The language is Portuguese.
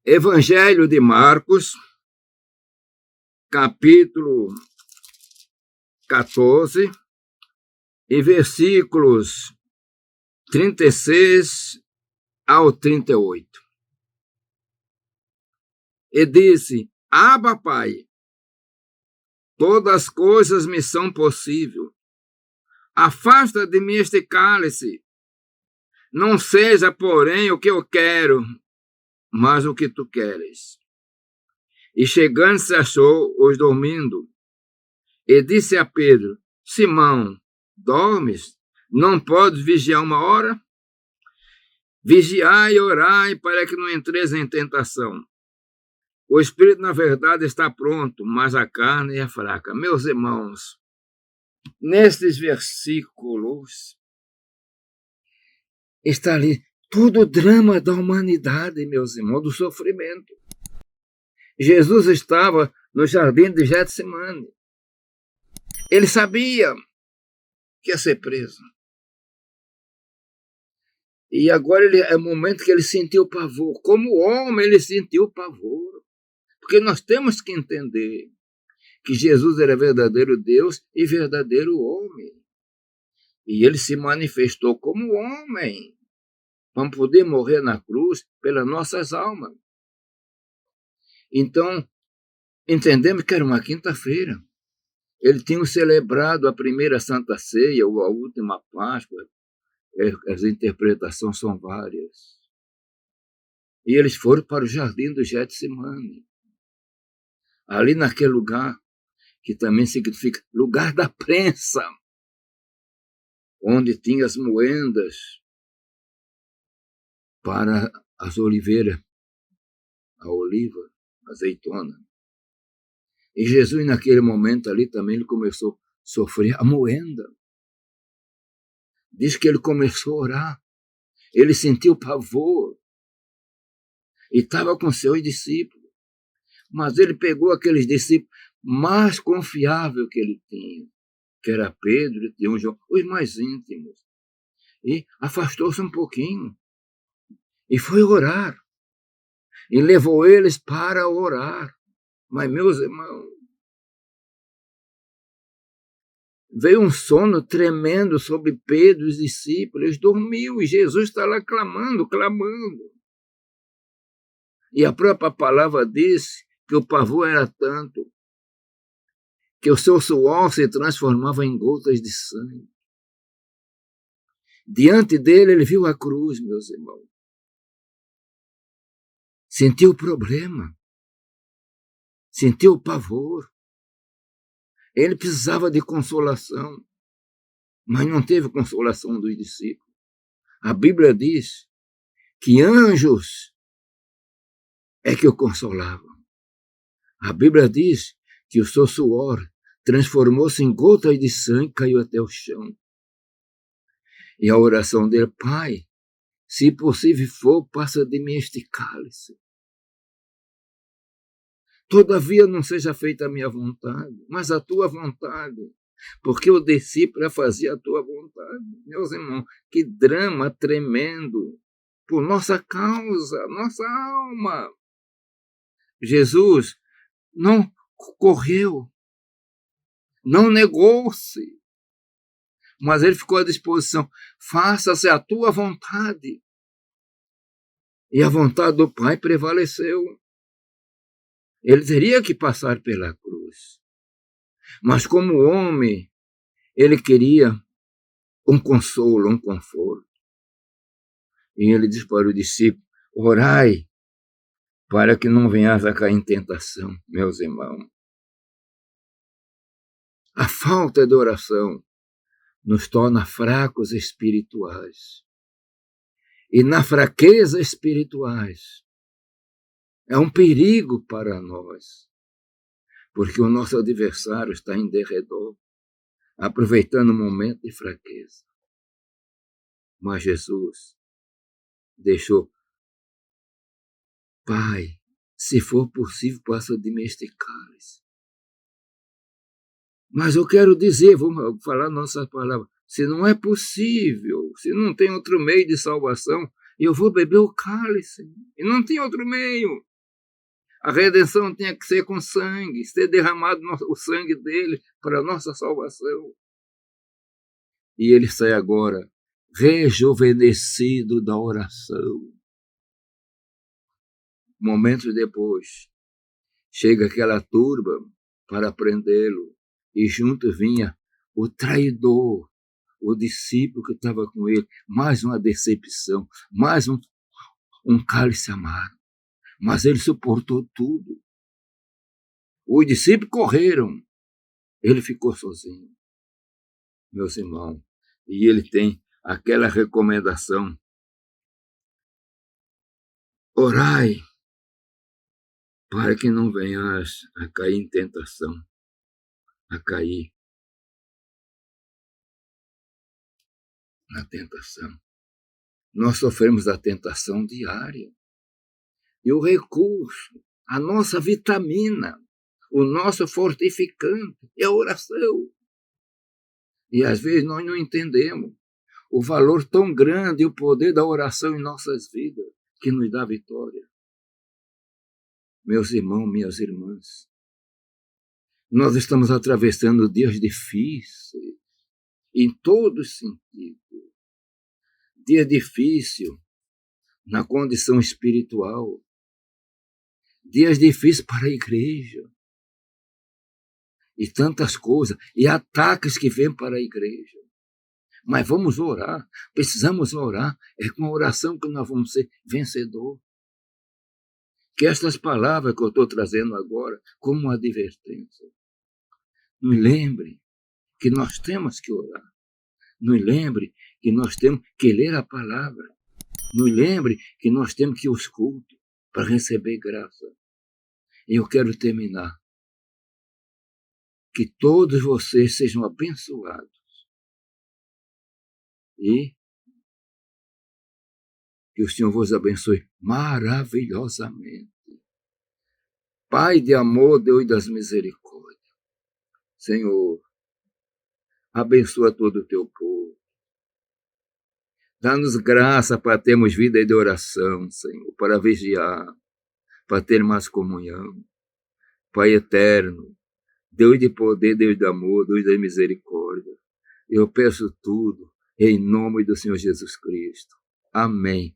Evangelho de Marcos, capítulo 14, e versículos 36 ao 38. E disse: Abba, Pai, todas as coisas me são possíveis. Afasta de mim este cálice. Não seja, porém, o que eu quero, mas o que tu queres. E chegando se achou-os dormindo. E disse a Pedro: Simão, dormes? Não podes vigiar uma hora? Vigiai e orai para que não entreis em tentação. O espírito, na verdade, está pronto, mas a carne é fraca. Meus irmãos, nestes versículos está ali todo o drama da humanidade, meus irmãos, do sofrimento. Jesus estava no jardim de Getsemane. Ele sabia que ia ser preso. E agora é o momento que ele sentiu pavor. Como homem, ele sentiu pavor. Porque nós temos que entender que Jesus era verdadeiro Deus e verdadeiro homem. E ele se manifestou como homem, para poder morrer na cruz pelas nossas almas. Então, entendemos que era uma quinta-feira. Ele tinha celebrado a primeira Santa Ceia, ou a última Páscoa. As interpretações são várias. E eles foram para o jardim do Getsemane. Ali naquele lugar, que também significa lugar da prensa, onde tinha as moendas para as oliveiras, a oliva, a azeitona. E Jesus, naquele momento ali, também ele começou a sofrer a moenda. Diz que ele começou a orar. Ele sentiu pavor. E estava com seus discípulos. Mas ele pegou aqueles discípulos mais confiáveis que ele tinha, que era Pedro e João, os mais íntimos. E afastou-se um pouquinho. E foi orar. E levou eles para orar. Mas, meus irmãos, veio um sono tremendo sobre Pedro e os discípulos. Eles dormiu e Jesus está lá clamando. E a própria palavra disse que o pavor era tanto que o seu suor se transformava em gotas de sangue. Diante dele, ele viu a cruz, meus irmãos. Sentiu o problema. Sentiu o pavor. Ele precisava de consolação, mas não teve consolação dos discípulos. A Bíblia diz que anjos é que o consolavam. A Bíblia diz que o seu suor transformou-se em gotas de sangue e caiu até o chão. E a oração dele: Pai, se possível for, passa de mim este cálice. Todavia não seja feita a minha vontade, mas a tua vontade, porque eu desci para fazer a tua vontade. Meus irmãos, que drama tremendo por nossa causa, nossa alma. Jesus não correu, não negou-se, mas ele ficou à disposição. Faça-se a tua vontade. E a vontade do Pai prevaleceu. Ele teria que passar pela cruz. Mas como homem, ele queria um consolo, um conforto. E ele diz para o discípulo: orai para que não venhas a cair em tentação, meus irmãos. A falta de oração nos torna fracos espirituais. E na fraqueza espirituais é um perigo para nós, porque o nosso adversário está em derredor, aproveitando o momento de fraqueza. Mas Jesus deixou: Pai, se for possível, passa de mim este cálice. Mas eu quero dizer, vamos falar nossas palavras, se não é possível, se não tem outro meio de salvação, eu vou beber o cálice, e não tem outro meio. A redenção tinha que ser com sangue, ser derramado o sangue dele para a nossa salvação. E ele sai agora rejuvenescido da oração. Momentos depois, chega aquela turba para prendê-lo, e junto vinha o traidor, o discípulo que estava com ele. Mais uma decepção, mais um cálice amargo. Mas ele suportou tudo. Os discípulos correram, ele ficou sozinho, meus irmãos. E ele tem aquela recomendação: orai para que não venhas a cair em tentação, a cair na tentação. Nós sofremos a tentação diária. E o recurso, a nossa vitamina, o nosso fortificante é a oração. E às vezes nós não entendemos o valor tão grande e o poder da oração em nossas vidas, que nos dá vitória. Meus irmãos, minhas irmãs, nós estamos atravessando dias difíceis, em todos os sentidos. Dia difícil na condição espiritual. Dias difíceis para a igreja. E tantas coisas, e ataques que vêm para a igreja. Mas vamos orar, precisamos orar. É com a oração que nós vamos ser vencedores. Que estas palavras que eu estou trazendo agora, como uma advertência, nos lembre que nós temos que orar. Nos lembre que nós temos que ler a palavra. Nos lembre que nós temos que ir aos cultos para receber graça. E eu quero terminar. Que todos vocês sejam abençoados. E que o Senhor vos abençoe maravilhosamente. Pai de amor, Deus das misericórdias. Senhor, abençoa todo o teu povo. Dá-nos graça para termos vida de oração, Senhor, para vigiar, para ter mais comunhão. Pai eterno, Deus de poder, Deus de amor, Deus da misericórdia. Eu peço tudo em nome do Senhor Jesus Cristo. Amém.